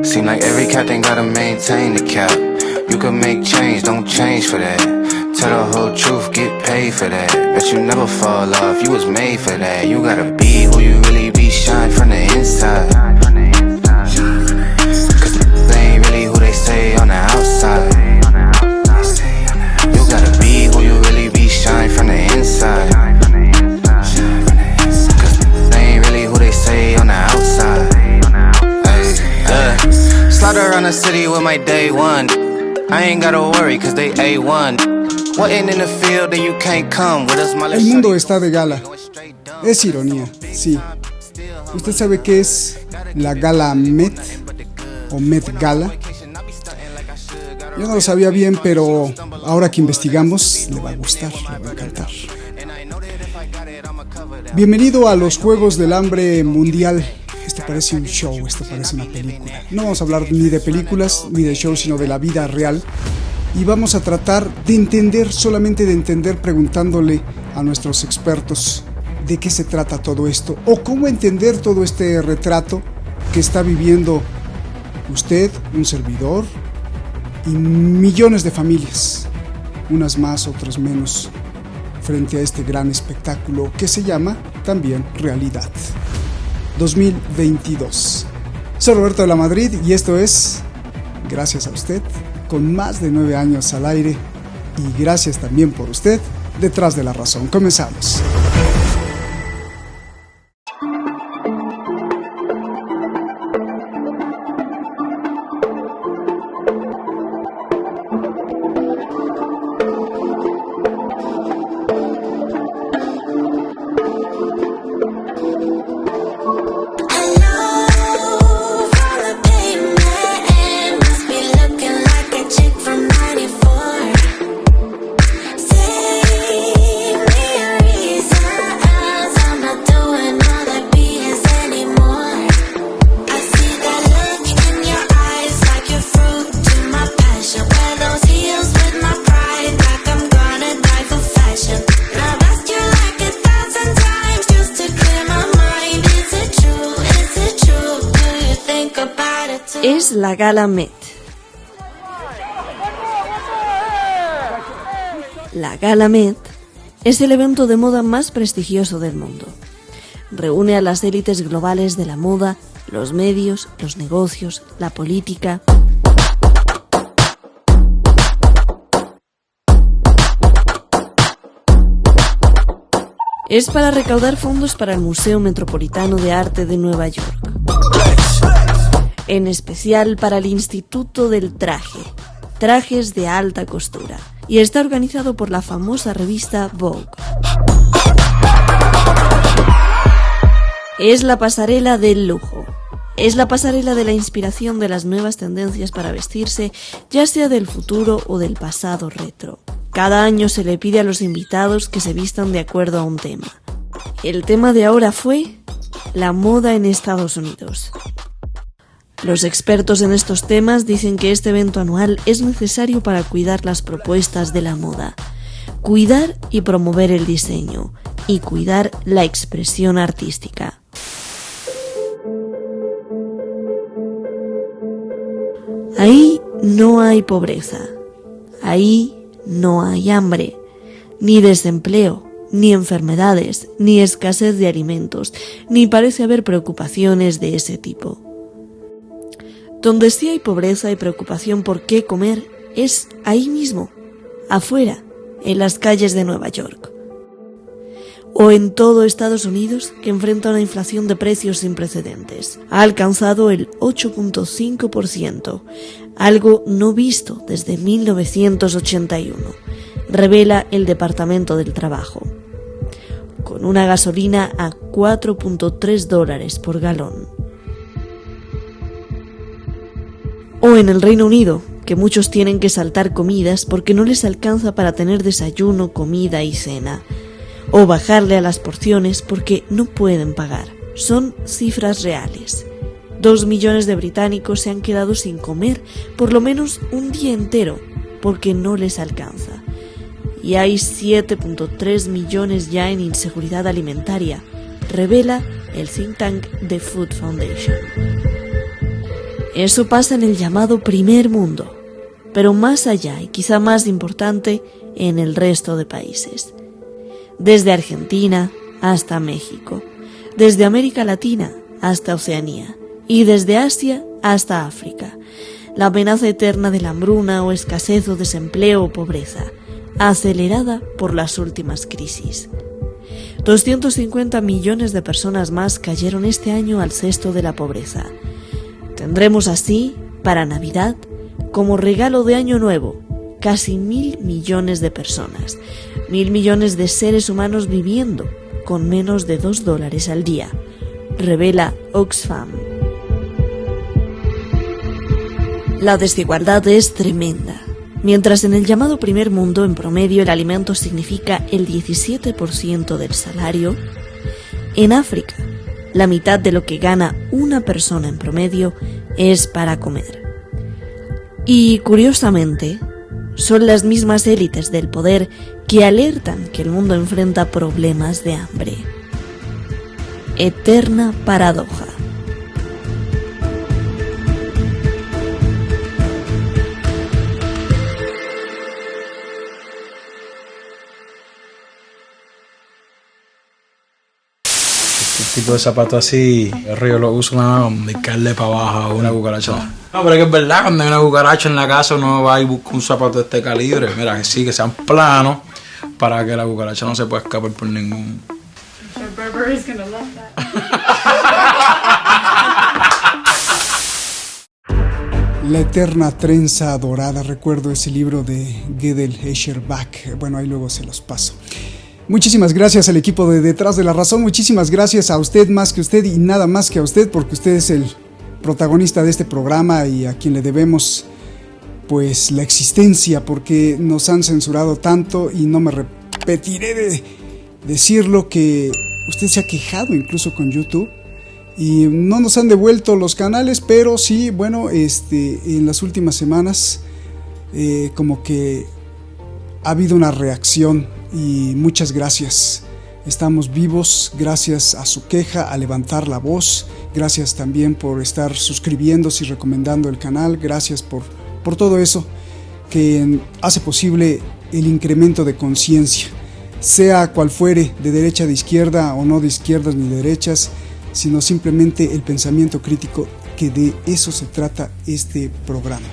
Seem like every captain gotta maintain the cap. You can make change, don't change for that. Tell the whole truth, get paid for that. Bet you never fall off, you was made for that. You gotta be who you really be, shine from the inside. Cause they ain't really who they say on the outside. You gotta be who you really be, shine from the inside. Cause they ain't really who they say on the outside. Slaughter around the city with my day one. I ain't gotta worry cause they A1. El mundo está de gala. Es ironía, sí. ¿Usted sabe qué es la gala Met o Met Gala? Yo no lo sabía bien, pero ahora que investigamos le va a gustar, le va a encantar. Bienvenido a los Juegos del Hambre Mundial. Esto parece un show, esto parece una película. No vamos a hablar ni de películas ni de shows, sino de la vida real. Y vamos a tratar de entender, solamente de entender, preguntándole a nuestros expertos de qué se trata todo esto, o cómo entender todo este retrato que está viviendo usted, un servidor, y millones de familias, unas más, otras menos, frente a este gran espectáculo que se llama también realidad. 2022. Soy Roberto de la Madrid y esto es, gracias a usted, con más de 9 años al aire, y gracias también por usted, Detrás de la Razón. Comenzamos. Es la Gala Met. La Gala Met es el evento de moda más prestigioso del mundo. Reúne a las élites globales de la moda, los medios, los negocios, la política. Es para recaudar fondos para el Museo Metropolitano de Arte de Nueva York. En especial para el Instituto del Traje, trajes de alta costura, y está organizado por la famosa revista Vogue. Es la pasarela del lujo, es la pasarela de la inspiración de las nuevas tendencias para vestirse, ya sea del futuro o del pasado retro. Cada año se le pide a los invitados que se vistan de acuerdo a un tema. El tema de ahora fue la moda en Estados Unidos. Los expertos en estos temas dicen que este evento anual es necesario para cuidar las propuestas de la moda, cuidar y promover el diseño, y cuidar la expresión artística. Ahí no hay pobreza, ahí no hay hambre, ni desempleo, ni enfermedades, ni escasez de alimentos, ni parece haber preocupaciones de ese tipo. Donde sí hay pobreza y preocupación por qué comer es ahí mismo, afuera, en las calles de Nueva York. O en todo Estados Unidos, que enfrenta una inflación de precios sin precedentes. Ha alcanzado el 8.5%, algo no visto desde 1981, revela el Departamento del Trabajo. Con una gasolina a $4.3 por galón. O en el Reino Unido, que muchos tienen que saltar comidas porque no les alcanza para tener desayuno, comida y cena. O bajarle a las porciones porque no pueden pagar. Son cifras reales. 2 millones de británicos se han quedado sin comer por lo menos un día entero porque no les alcanza. Y hay 7.3 millones ya en inseguridad alimentaria, revela el think tank The Food Foundation. Eso pasa en el llamado primer mundo, pero más allá y quizá más importante en el resto de países. Desde Argentina hasta México, desde América Latina hasta Oceanía y desde Asia hasta África. La amenaza eterna de la hambruna o escasez o desempleo o pobreza, acelerada por las últimas crisis. 250 millones de personas más cayeron este año al cesto de la pobreza. Tendremos así, para Navidad, como regalo de Año Nuevo, casi 1.000 millones de personas, 1.000 millones de seres humanos viviendo con menos de $2 al día, revela Oxfam. La desigualdad es tremenda. Mientras en el llamado primer mundo, en promedio, el alimento significa el 17% del salario, en África, la mitad de lo que gana una persona en promedio es para comer. Y, curiosamente, son las mismas élites del poder que alertan que el mundo enfrenta problemas de hambre. Eterna paradoja. Tipo de zapato así, el río lo uso nada más dedicarle para abajo a una cucaracha. No, pero es que es verdad, cuando hay una cucaracha en la casa uno va y busca un zapato de este calibre. Mira, que sí, que sean planos para que la cucaracha no se pueda escapar por ningún... Burberry's gonna love that. La eterna trenza dorada, recuerdo ese libro de Gödel Escherbach. Bueno, ahí luego se los paso. Muchísimas gracias al equipo de Detrás de la Razón, muchísimas gracias a usted más que usted y nada más que a usted, porque usted es el protagonista de este programa y a quien le debemos pues la existencia, porque nos han censurado tanto y no me repetiré de decirlo, que usted se ha quejado incluso con YouTube y no nos han devuelto los canales, pero sí, bueno, en las últimas semanas como que ha habido una reacción y muchas gracias. Estamos vivos gracias a su queja, a levantar la voz. Gracias también por estar suscribiéndose y recomendando el canal. Gracias por todo eso que hace posible el incremento de conciencia, sea cual fuere, de derecha, de izquierda o no de izquierdas ni de derechas, sino simplemente el pensamiento crítico, que de eso se trata este programa.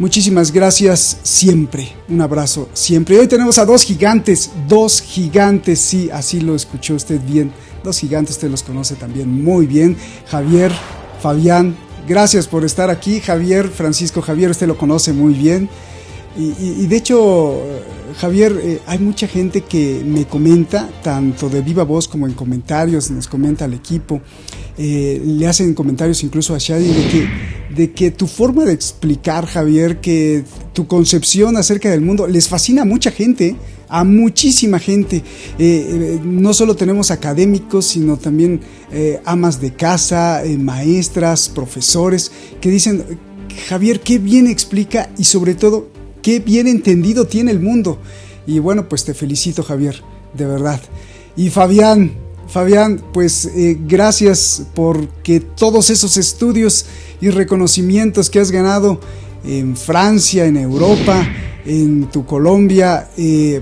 Muchísimas gracias siempre, un abrazo siempre. Y hoy tenemos a dos gigantes, sí, así lo escuchó usted bien, dos gigantes, usted los conoce también muy bien, Javier, Fabián, gracias por estar aquí. Javier, Francisco Javier, usted lo conoce muy bien. Y de hecho, Javier, hay mucha gente que me comenta, tanto de viva voz como en comentarios, nos comenta al equipo, le hacen comentarios incluso a Shadi de que tu forma de explicar, Javier, que tu concepción acerca del mundo les fascina a mucha gente, a muchísima gente. No solo tenemos académicos, sino también amas de casa, maestras, profesores, que dicen, Javier, qué bien explica y sobre todo, qué bien entendido tiene el mundo. Y bueno, pues te felicito, Javier, de verdad. Y Fabián, pues gracias porque todos esos estudios y reconocimientos que has ganado en Francia, en Europa, en tu Colombia,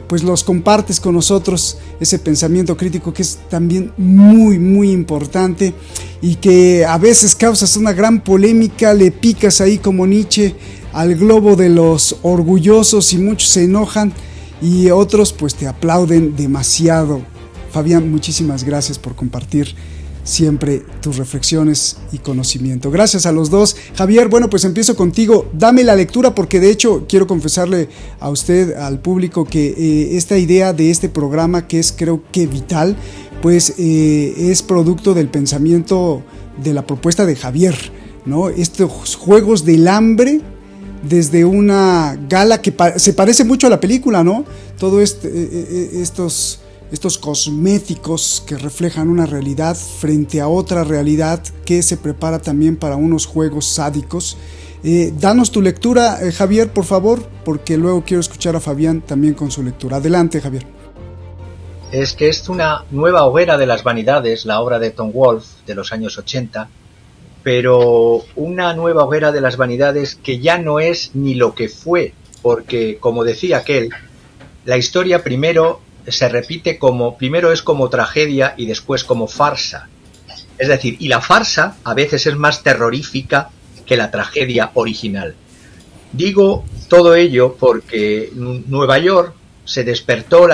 pues los compartes con nosotros, ese pensamiento crítico que es también muy, muy importante y que a veces causas una gran polémica, le picas ahí como Nietzsche al globo de los orgullosos y muchos se enojan y otros pues te aplauden demasiado. Fabián, muchísimas gracias por compartir siempre tus reflexiones y conocimiento. Gracias a los dos. Javier, bueno, pues empiezo contigo. Dame la lectura porque de hecho quiero confesarle a usted, al público, que esta idea de este programa, que es creo que vital, pues es producto del pensamiento de la propuesta de Javier, ¿no? Estos Juegos del Hambre, desde una gala que se parece mucho a la película, ¿no? Todo estos cosméticos que reflejan una realidad frente a otra realidad que se prepara también para unos juegos sádicos. Danos tu lectura, Javier, por favor, porque luego quiero escuchar a Fabián también con su lectura. Adelante, Javier. Es que es una nueva hoguera de las vanidades, la obra de Tom Wolfe de los años 80, pero una nueva hoguera de las vanidades que ya no es ni lo que fue, porque, como decía aquel, la historia primero se repite primero es como tragedia y después como farsa. Es decir, y la farsa a veces es más terrorífica que la tragedia original. Digo todo ello porque Nueva York se despertó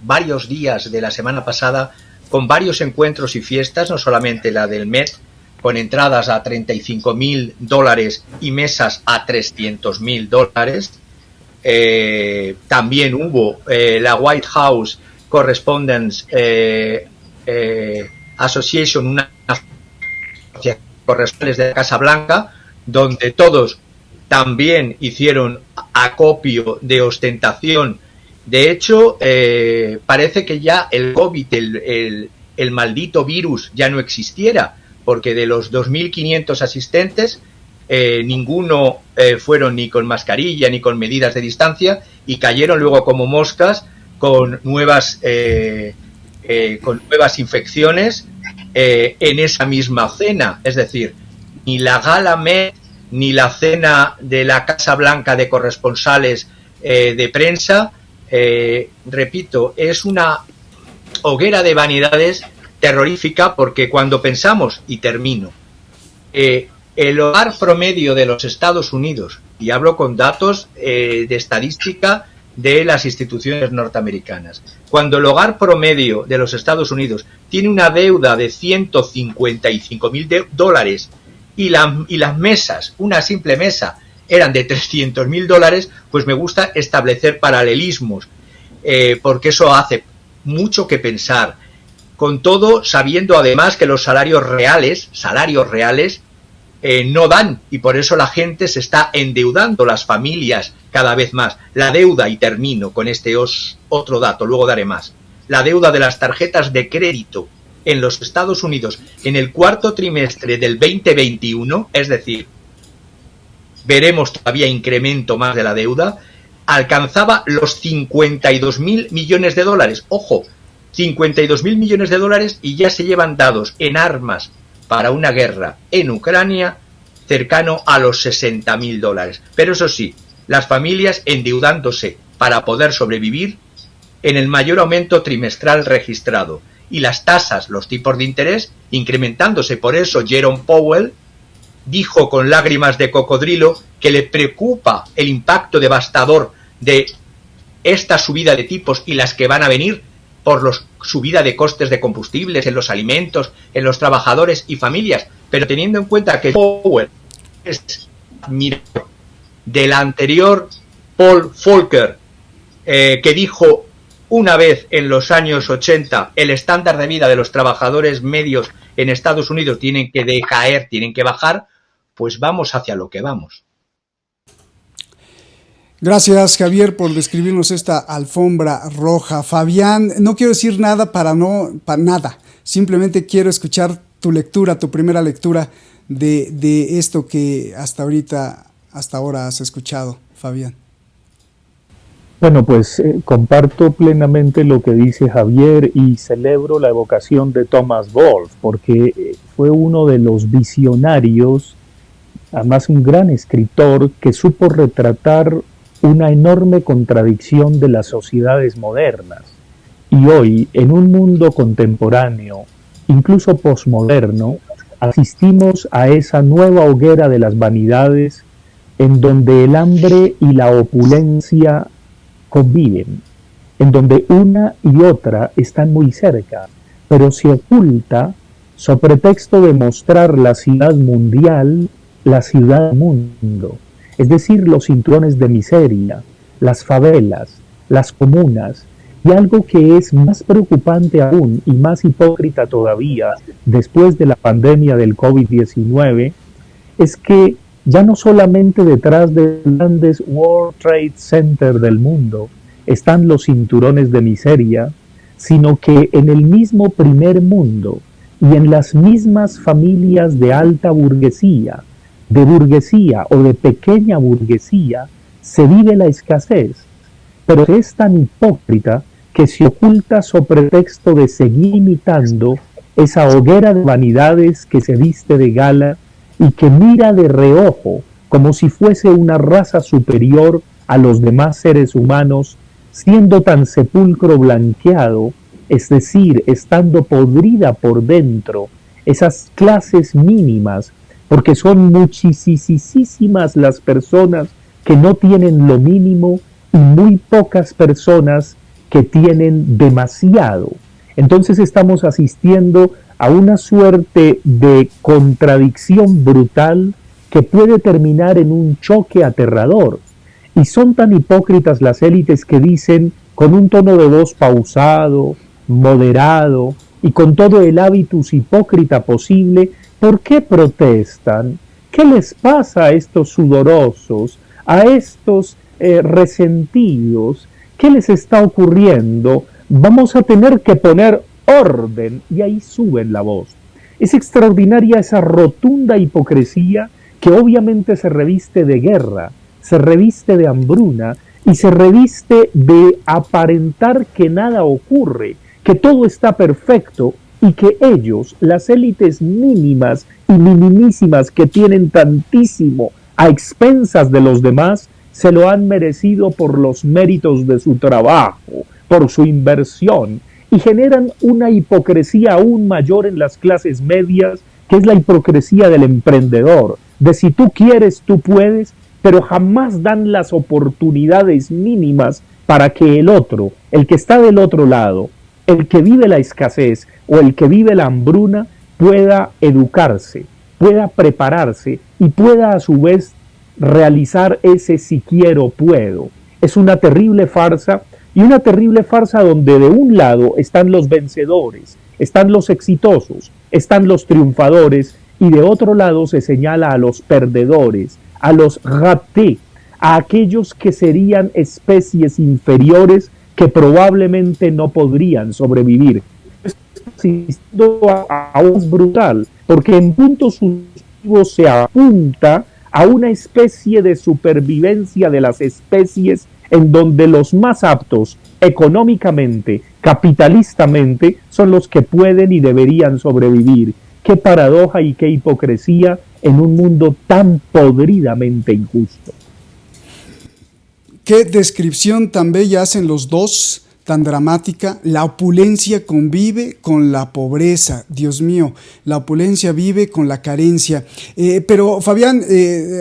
varios días de la semana pasada, con varios encuentros y fiestas, no solamente la del Met, con entradas a $35.000 y mesas a $300.000. También hubo la White House Correspondents Association, una corresponsales de la Casa Blanca, donde todos también hicieron acopio de ostentación. De hecho, parece que ya el COVID, el maldito virus, ya no existiera, porque de los 2.500 asistentes, ninguno fueron ni con mascarilla ni con medidas de distancia, y cayeron luego como moscas con nuevas infecciones en esa misma cena. Es decir, ni la gala Met ni la cena de la Casa Blanca de corresponsales de prensa, repito, es una hoguera de vanidades terrorífica, porque cuando pensamos, y termino, el hogar promedio de los Estados Unidos, y hablo con datos de estadística de las instituciones norteamericanas, cuando el hogar promedio de los Estados Unidos tiene una deuda de $155.000 y las mesas, una simple mesa, eran de $300.000, pues me gusta establecer paralelismos, porque eso hace mucho que pensar, con todo sabiendo además que los salarios reales no dan, y por eso la gente se está endeudando, las familias cada vez más. La deuda, y termino con este otro dato, luego daré más, la deuda de las tarjetas de crédito en los Estados Unidos en el cuarto trimestre del 2021, es decir, veremos todavía incremento más de la deuda, alcanzaba los $52.000 millones. Ojo, $52.000 millones, y ya se llevan dados en armas para una guerra en Ucrania cercano a los $60.000. Pero eso sí, las familias endeudándose para poder sobrevivir en el mayor aumento trimestral registrado, y las tasas, los tipos de interés, incrementándose. Por eso Jerome Powell dijo con lágrimas de cocodrilo que le preocupa el impacto devastador de esta subida de tipos y las que van a venir por la subida de costes de combustibles, en los alimentos, en los trabajadores y familias. Pero teniendo en cuenta que Powell es admirador del anterior Paul Volcker, que dijo una vez en los años 80, el estándar de vida de los trabajadores medios en Estados Unidos tienen que decaer, tienen que bajar, pues vamos hacia lo que vamos. Gracias, Javier, por describirnos esta alfombra roja. Fabián, no quiero decir nada para nada. Simplemente quiero escuchar tu lectura, tu primera lectura de esto que hasta ahora has escuchado, Fabián. Bueno, pues comparto plenamente lo que dice Javier y celebro la evocación de Thomas Wolfe, porque fue uno de los visionarios, además un gran escritor, que supo retratar una enorme contradicción de las sociedades modernas. Y hoy, en un mundo contemporáneo, incluso posmoderno, asistimos a esa nueva hoguera de las vanidades, en donde el hambre y la opulencia conviven, en donde una y otra están muy cerca, pero se oculta, so pretexto de mostrar la ciudad mundial, la ciudad mundo, es decir, los cinturones de miseria, las favelas, las comunas, y algo que es más preocupante aún y más hipócrita todavía después de la pandemia del COVID-19, es que ya no solamente detrás de los grandes World Trade Center del mundo están los cinturones de miseria, sino que en el mismo primer mundo y en las mismas familias de alta burguesía o de pequeña burguesía, se vive la escasez, pero es tan hipócrita que se oculta so pretexto de seguir imitando esa hoguera de vanidades que se viste de gala y que mira de reojo como si fuese una raza superior a los demás seres humanos, siendo tan sepulcro blanqueado, es decir, estando podrida por dentro, esas clases mínimas, porque son muchísimas las personas que no tienen lo mínimo y muy pocas personas que tienen demasiado. Entonces estamos asistiendo a una suerte de contradicción brutal que puede terminar en un choque aterrador. Y son tan hipócritas las élites que dicen, con un tono de voz pausado, moderado y con todo el hábitus hipócrita posible, ¿por qué protestan? ¿Qué les pasa a estos sudorosos, a estos resentidos? ¿Qué les está ocurriendo? Vamos a tener que poner orden, y ahí suben la voz. Es extraordinaria esa rotunda hipocresía que obviamente se reviste de guerra, se reviste de hambruna y se reviste de aparentar que nada ocurre, que todo está perfecto y que ellos, las élites mínimas y minimísimas que tienen tantísimo a expensas de los demás, se lo han merecido por los méritos de su trabajo, por su inversión, y generan una hipocresía aún mayor en las clases medias, que es la hipocresía del emprendedor, de si tú quieres, tú puedes, pero jamás dan las oportunidades mínimas para que el otro, el que está del otro lado, el que vive la escasez o el que vive la hambruna, pueda educarse, pueda prepararse y pueda a su vez realizar ese si quiero puedo. Es una terrible farsa, y una terrible farsa donde de un lado están los vencedores, están los exitosos, están los triunfadores, y de otro lado se señala a los perdedores, a los ratés, a aquellos que serían especies inferiores que probablemente no podrían sobrevivir. Esto es brutal, porque en puntos sucesivos se apunta a una especie de supervivencia de las especies en donde los más aptos económicamente, capitalistamente, son los que pueden y deberían sobrevivir. Qué paradoja y qué hipocresía en un mundo tan podridamente injusto. Qué descripción tan bella hacen los dos, tan dramática. La opulencia convive con la pobreza, Dios mío, la opulencia vive con la carencia. Pero Fabián,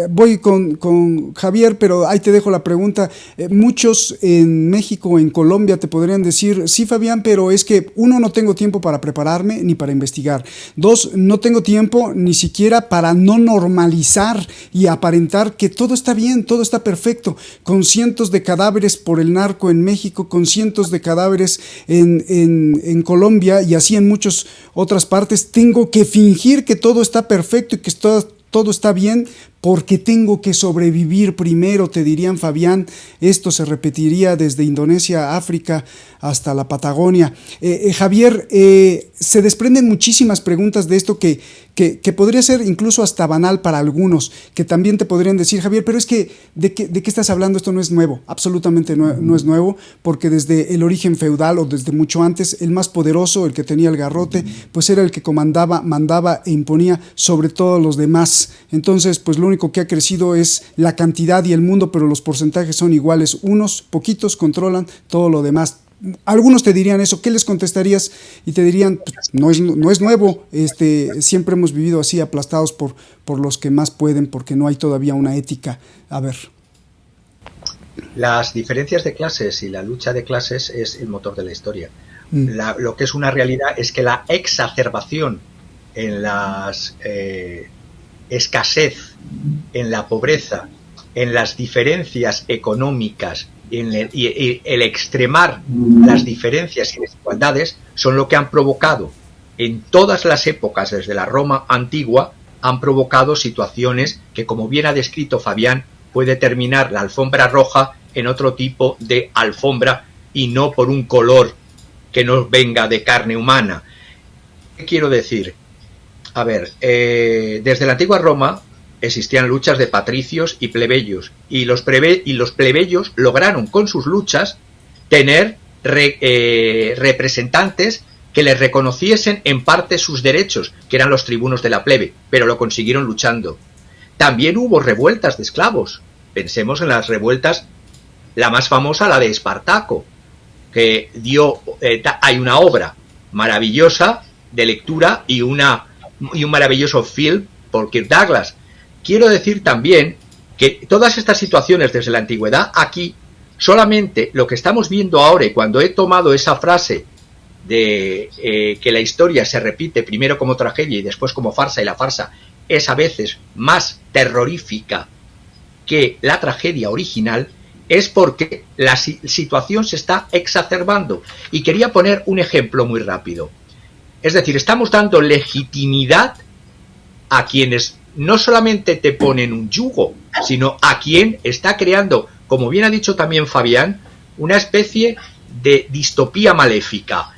voy con Javier, pero ahí te dejo la pregunta. Muchos en México, en Colombia, te podrían decir, sí Fabián, pero es que uno, no tengo tiempo para prepararme ni para investigar. Dos, no tengo tiempo ni siquiera para no normalizar y aparentar que todo está bien, todo está perfecto, con cientos de cadáveres por el narco en México, con cientos de cadáveres en Colombia y así en muchas otras partes. Tengo que fingir que todo está perfecto y que todo está bien porque tengo que sobrevivir primero, te dirían Fabián. Esto se repetiría desde Indonesia, África, hasta la Patagonia. Javier, se desprenden muchísimas preguntas de esto que podría ser incluso hasta banal para algunos, que también te podrían decir, Javier, pero es que, ¿de qué estás hablando? Esto no es nuevo, absolutamente no es nuevo, porque desde el origen feudal o desde mucho antes, el más poderoso, el que tenía el garrote, pues era el que comandaba, mandaba e imponía sobre todos los demás. Entonces, pues lo único que ha crecido es la cantidad y el mundo, pero los porcentajes son iguales. Unos poquitos controlan todo lo demás. Algunos te dirían eso, ¿qué les contestarías? Y te dirían, no es nuevo, siempre hemos vivido así, aplastados por los que más pueden, porque no hay todavía una ética. A ver. Las diferencias de clases y la lucha de clases es el motor de la historia. Lo que es una realidad es que la exacerbación en las escasez, en la pobreza, en las diferencias económicas y el extremar las diferencias y desigualdades son lo que han provocado en todas las épocas desde la Roma antigua, han provocado situaciones que, como bien ha descrito Fabián, puede terminar la alfombra roja en otro tipo de alfombra y no por un color que no venga de carne humana. ¿Qué quiero decir? A ver, desde la antigua Roma existían luchas de patricios y plebeyos, y los plebeyos lograron con sus luchas tener representantes que les reconociesen en parte sus derechos, que eran los tribunos de la plebe, pero lo consiguieron luchando. También hubo revueltas de esclavos. Pensemos en las revueltas, la más famosa, la de Espartaco, que hay una obra maravillosa de lectura y un maravilloso film por Kirk Douglas. Quiero decir también que todas estas situaciones desde la antigüedad aquí, solamente lo que estamos viendo ahora, y cuando he tomado esa frase de que la historia se repite primero como tragedia y después como farsa, y la farsa es a veces más terrorífica que la tragedia original, es porque la situación se está exacerbando. Y quería poner un ejemplo muy rápido. Es decir, estamos dando legitimidad a quienes no solamente te ponen un yugo, sino a quien está creando, como bien ha dicho también Fabián, una especie de distopía maléfica.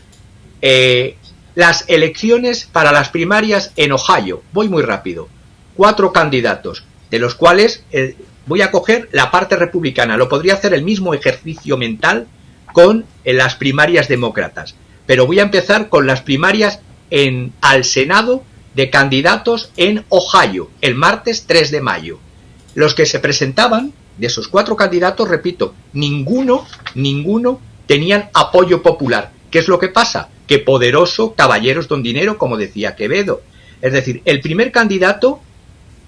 Las elecciones para las primarias en Ohio, voy muy rápido, 4 candidatos, de los cuales voy a coger la parte republicana. Lo podría hacer el mismo ejercicio mental con las primarias demócratas, pero voy a empezar con las primarias al Senado de candidatos en Ohio, el martes 3 de mayo. Los que se presentaban, de esos 4 candidatos, repito, ninguno tenían apoyo popular. ¿Qué es lo que pasa? Que poderoso, caballeros don dinero, como decía Quevedo. Es decir, el primer candidato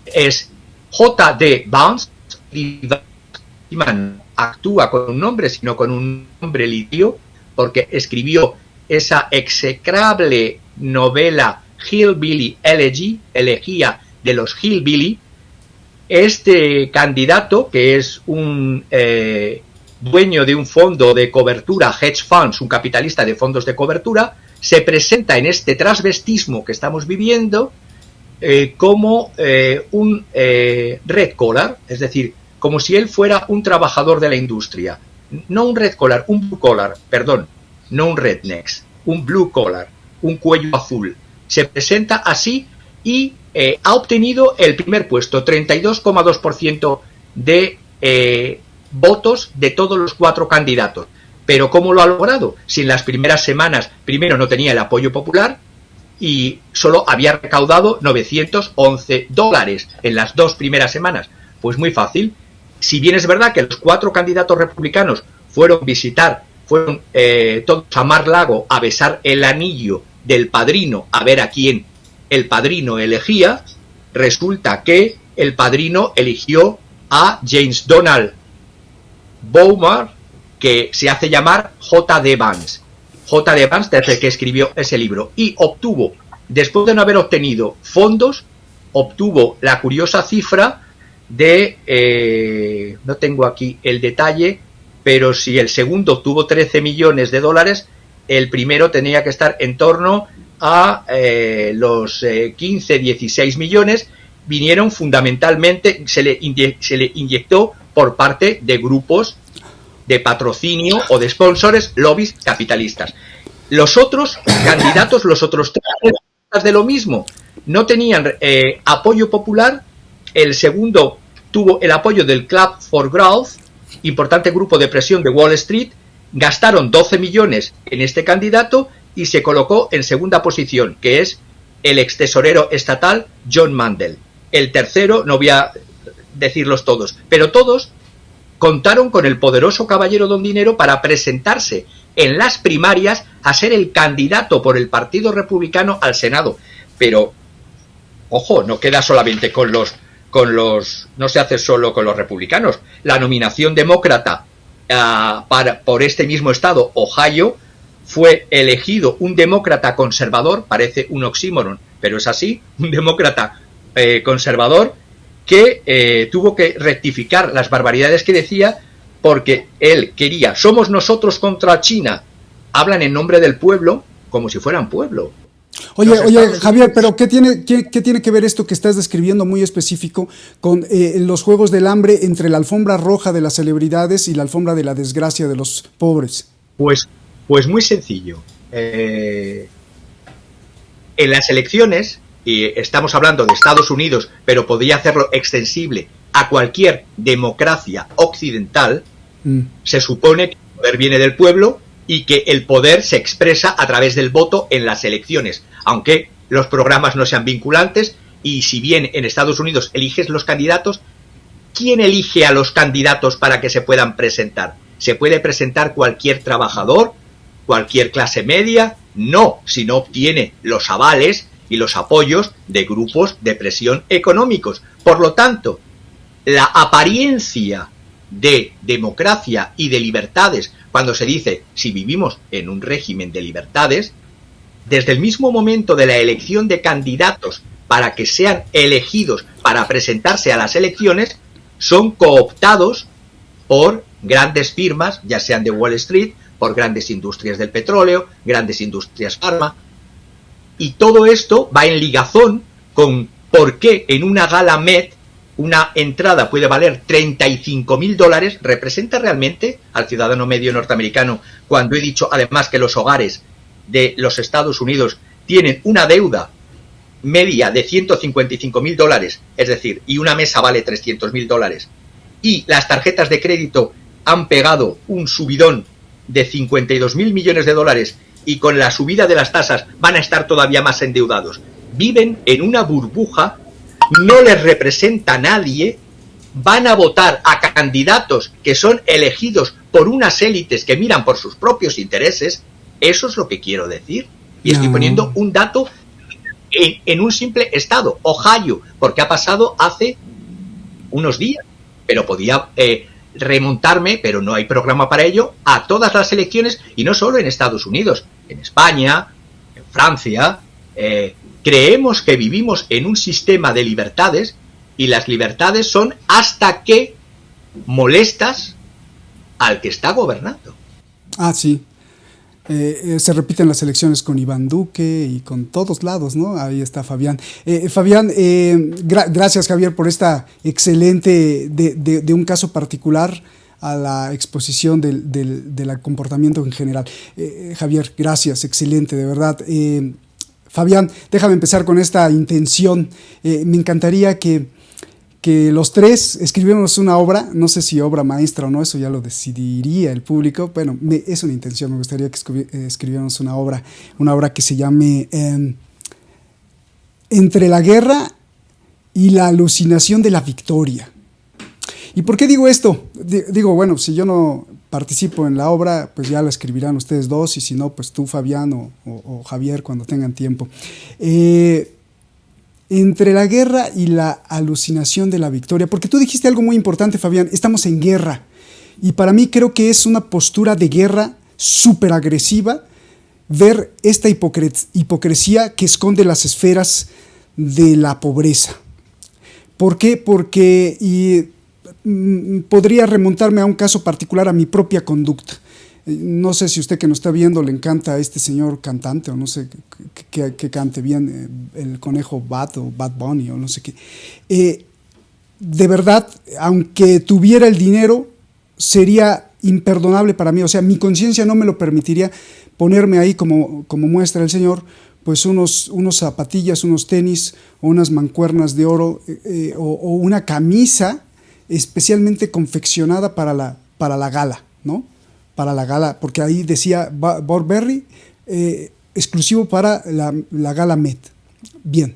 es J.D. Vance, y no actúa con un nombre, sino con un nombre litio, porque escribió esa execrable novela Hillbilly Elegy, elegía de los Hillbilly. Este candidato, que es un dueño de un fondo de cobertura, hedge funds, un capitalista de fondos de cobertura, se presenta en este transvestismo que estamos viviendo como un red collar, es decir, como si él fuera un trabajador de la industria. No un red collar, un blue collar, perdón, no un rednecks, un blue collar, un cuello azul. Se presenta así y ha obtenido el primer puesto, 32,2% de votos de todos los 4 candidatos. Pero ¿cómo lo ha logrado? Si en las primeras semanas, primero no tenía el apoyo popular y solo había recaudado $911 en las 2 primeras semanas. Pues muy fácil. Si bien es verdad que los 4 candidatos republicanos fueron todos a Mar-Lago a besar el anillo del padrino, a ver a quién el padrino elegía, resulta que el padrino eligió a James Donald Bowman, que se hace llamar J.D. Vance. J.D. Vance, desde el que escribió ese libro, y obtuvo, después de no haber obtenido fondos, obtuvo la curiosa cifra de, no tengo aquí el detalle, pero si el segundo obtuvo $13 millones, el primero tenía que estar en torno a los 15, 16 millones. Vinieron fundamentalmente, se le inyectó por parte de grupos de patrocinio o de sponsors, lobbies capitalistas. Los otros candidatos, los otros 3 de lo mismo, no tenían apoyo popular. El segundo tuvo el apoyo del Club for Growth, importante grupo de presión de Wall Street. Gastaron 12 millones en este candidato y se colocó en segunda posición, que es el ex tesorero estatal John Mandel. El tercero, no voy a decirlos todos, pero todos contaron con el poderoso caballero don dinero para presentarse en las primarias a ser el candidato por el Partido Republicano al Senado. Pero, ojo, no queda solamente no se hace solo con los republicanos. La nominación demócrata por este mismo estado, Ohio, fue elegido un demócrata conservador, parece un oxímoron, pero es así, un demócrata conservador que tuvo que rectificar las barbaridades que decía, porque él quería, somos nosotros contra China, hablan en nombre del pueblo como si fueran pueblo. Oye, Javier, pero ¿qué tiene que ver esto que estás describiendo muy específico con los Juegos del Hambre entre la alfombra roja de las celebridades y la alfombra de la desgracia de los pobres? Pues muy sencillo. En las elecciones, y estamos hablando de Estados Unidos, pero podría hacerlo extensible a cualquier democracia occidental, se supone que el poder viene del pueblo y que el poder se expresa a través del voto en las elecciones, aunque los programas no sean vinculantes. Y si bien en Estados Unidos eliges los candidatos, ¿quién elige a los candidatos para que se puedan presentar? ¿Se puede presentar cualquier trabajador, cualquier clase media? No, si no obtiene los avales y los apoyos de grupos de presión económicos. Por lo tanto, la apariencia de democracia y de libertades, cuando se dice si vivimos en un régimen de libertades, desde el mismo momento de la elección de candidatos para que sean elegidos para presentarse a las elecciones, son cooptados por grandes firmas, ya sean de Wall Street, por grandes industrias del petróleo, grandes industrias farma, y todo esto va en ligazón con por qué en una gala Met una entrada puede valer $35.000, representa realmente al ciudadano medio norteamericano, cuando he dicho además que los hogares de los Estados Unidos tienen una deuda media de $155.000, es decir, y una mesa vale $300.000, y las tarjetas de crédito han pegado un subidón de $52.000 millones, y con la subida de las tasas van a estar todavía más endeudados. Viven en una burbuja, no les representa a nadie, van a votar a candidatos que son elegidos por unas élites que miran por sus propios intereses. Eso es lo que quiero decir. Y estoy poniendo un dato en un simple estado, Ohio, porque ha pasado hace unos días, pero podía remontarme, pero no hay programa para ello, a todas las elecciones, y no solo en Estados Unidos, en España, en Francia. Creemos que vivimos en un sistema de libertades, y las libertades son hasta que molestas al que está gobernando. Ah, sí. Se repiten las elecciones con Iván Duque y con todos lados, ¿no? Ahí está Fabián. Fabián, gracias, Javier, por esta excelente, de un caso particular a la exposición del comportamiento en general. Javier, gracias, excelente, de verdad. Fabián, déjame empezar con esta intención. Me encantaría que los tres escribiéramos una obra, no sé si obra maestra o no, eso ya lo decidiría el público. Bueno, es una intención, me gustaría que escribiéramos una obra que se llame Entre la guerra y la alucinación de la victoria. ¿Y por qué digo esto? Digo, bueno, si yo no participo en la obra, pues ya la escribirán ustedes dos, y si no, pues tú, Fabián, o Javier, cuando tengan tiempo. Entre la guerra y la alucinación de la victoria, porque tú dijiste algo muy importante, Fabián, estamos en guerra, y para mí creo que es una postura de guerra súper agresiva ver esta hipocresía que esconde las esferas de la pobreza. ¿Por qué? Porque podría remontarme a un caso particular, a mi propia conducta. No sé si usted que nos está viendo le encanta a este señor cantante, o no sé que cante bien, el conejo Bat o Bad Bunny o no sé qué. De verdad, aunque tuviera el dinero, sería imperdonable para mí. O sea, mi conciencia no me lo permitiría ponerme ahí como muestra el señor, pues unos zapatillas, unos tenis o unas mancuernas de oro o una camisa especialmente confeccionada para la gala, ¿no? Para la gala, porque ahí decía Burberry, exclusivo para la gala Met. Bien,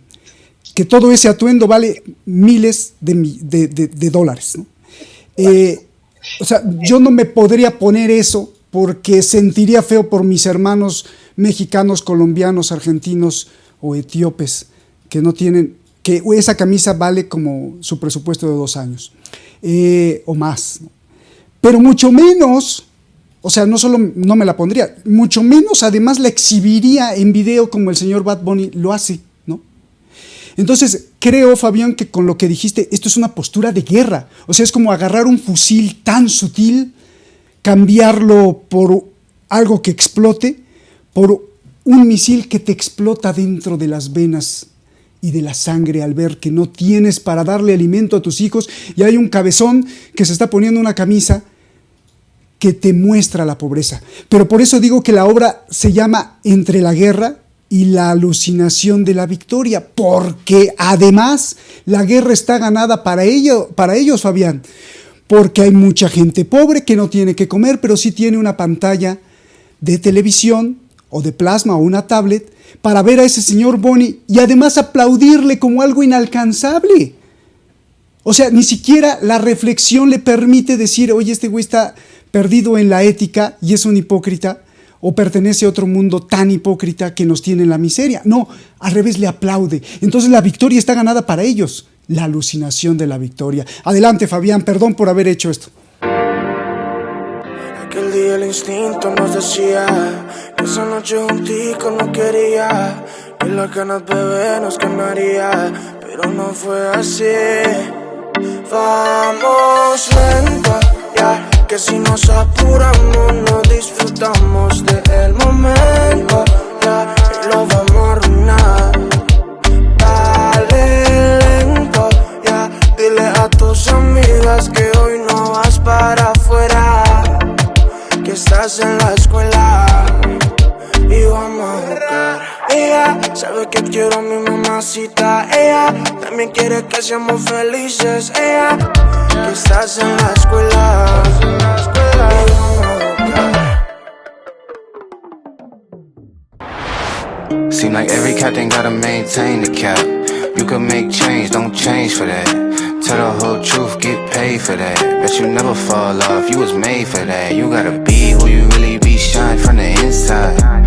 que todo ese atuendo vale miles de dólares, ¿no? O sea, yo no me podría poner eso porque sentiría feo por mis hermanos mexicanos, colombianos, argentinos o etíopes que no tienen, que esa camisa vale como su presupuesto de 2 años o más, ¿no? Pero mucho menos. O sea, no solo no me la pondría, mucho menos además la exhibiría en video como el señor Bad Bunny lo hace, ¿no? Entonces, creo, Fabián, que con lo que dijiste, esto es una postura de guerra. O sea, es como agarrar un fusil tan sutil, cambiarlo por algo que explote, por un misil que te explota dentro de las venas y de la sangre al ver que no tienes para darle alimento a tus hijos, y hay un cabezón que se está poniendo una camisa que te muestra la pobreza. Pero por eso digo que la obra se llama Entre la guerra y la alucinación de la victoria, porque además la guerra está ganada para ellos, Fabián, porque hay mucha gente pobre que no tiene que comer, pero sí tiene una pantalla de televisión o de plasma o una tablet para ver a ese señor Bonnie y además aplaudirle como algo inalcanzable. O sea, ni siquiera la reflexión le permite decir, oye, este güey está perdido en la ética y es un hipócrita, o pertenece a otro mundo tan hipócrita que nos tiene en la miseria. No, al revés, le aplaude. Entonces la victoria está ganada para ellos. La alucinación de la victoria. Adelante, Fabián, perdón por haber hecho esto. Aquel día el instinto nos decía que esa noche juntico no quería, que las ganas bebé nos ganaría, pero no fue así. Vamos lento, ya, que si nos apuramos no disfrutamos del momento, ya, y lo vamos a arruinar. Dale lento, ya, dile a tus amigas que hoy no vas para afuera, que estás en la escuela y vamos a jugar. Ella sabe que quiero a mi mamacita, ella también quiere que seamos felices, ella que estás en la escuela y vamos a jugar. Seem like every captain gotta maintain the cap. You can make change, don't change for that. Tell the whole truth, get paid for that. Bet you never fall off, you was made for that. You gotta be who you really be, shine from the inside.